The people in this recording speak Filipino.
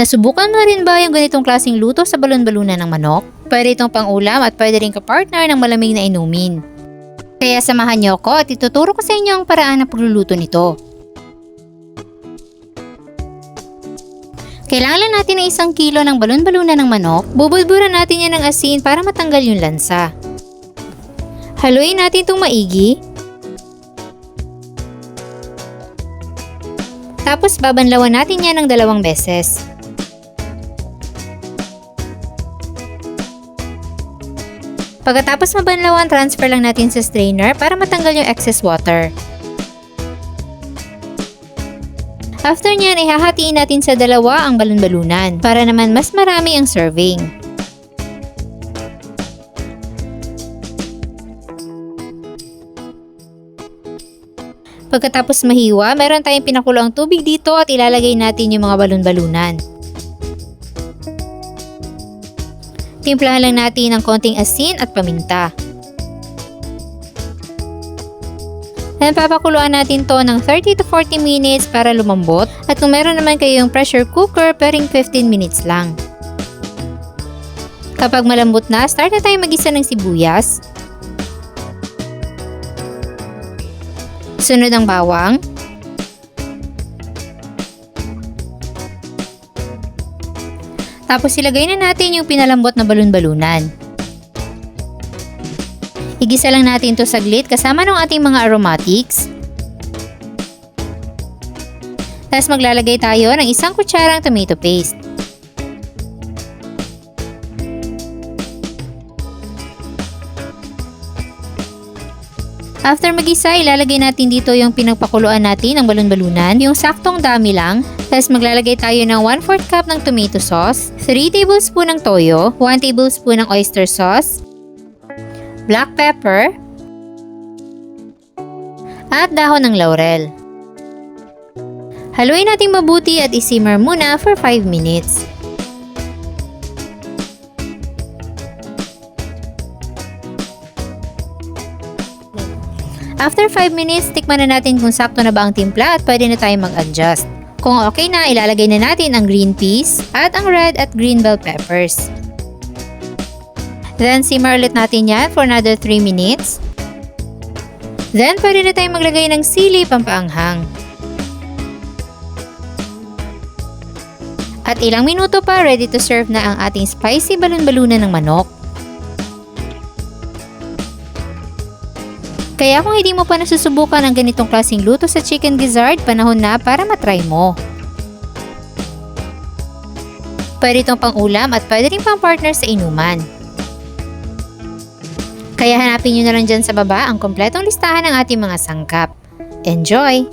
Nasubukan mo na rin ba yung ganitong klaseng luto sa balon-balunan ng manok? Pwede itong pang-ulam at pwede rin ka-partner ng malamig na inumin. Kaya samahan niyo ako at ituturo ko sa inyo ang paraan ng pagluluto nito. Kailangan lang natin ng 1 kilo ng balon-balunan ng manok. Bubudburan natin yan ng asin para matanggal yung lansa. Haluin natin itong maigi. Tapos babanlawan natin yan ng 2 beses. Pagkatapos mabanlawan, transfer lang natin sa strainer para matanggal yung excess water. After nyan, ihahatiin natin sa 2 ang balon-balunan para naman mas marami ang serving. Pagkatapos mahiwa, meron tayong pinakulo ang tubig dito at ilalagay natin yung mga balon-balunan. Timplahan lang natin ng konting asin at paminta. Then papakuluan natin to ng 30 to 40 minutes para lumambot. At kung meron naman kayong pressure cooker, pwedeng 15 minutes lang. Kapag malambot na, start na tayo mag-isa ng sibuyas. Sunod ang bawang. Tapos ilagay na natin yung pinalambot na balon-balunan. Igisa lang natin ito saglit kasama ng ating mga aromatics. Tapos maglalagay tayo ng 1 kutsarang tomato paste. After magisa, ilalagay natin dito yung pinagpakuluan natin ng balon-balunan, yung saktong dami lang. Tapos maglalagay tayo ng 1/4 cup ng tomato sauce, 3 tablespoon ng toyo, 1 tablespoon ng oyster sauce, black pepper, at dahon ng laurel. Haluin natin mabuti at isimmer muna for 5 minutes. After 5 minutes, tikman na natin kung sakto na ba ang timpla at pwede na tayo mag-adjust. Kung okay na, ilalagay na natin ang green peas at ang red at green bell peppers. Then, simmer ulit natin yan for another 3 minutes. Then, pwede na tayong maglagay ng sili pampaanghang. At ilang minuto pa, ready to serve na ang ating spicy balon-balunan ng manok. Kaya kung hindi mo pa nasusubukan ang ganitong klaseng luto sa chicken gizzard, panahon na para matry mo. Pwede itong pang-ulam at pwede rin pang-partner sa inuman. Kaya hanapin nyo na lang dyan sa baba ang kompletong listahan ng ating mga sangkap. Enjoy!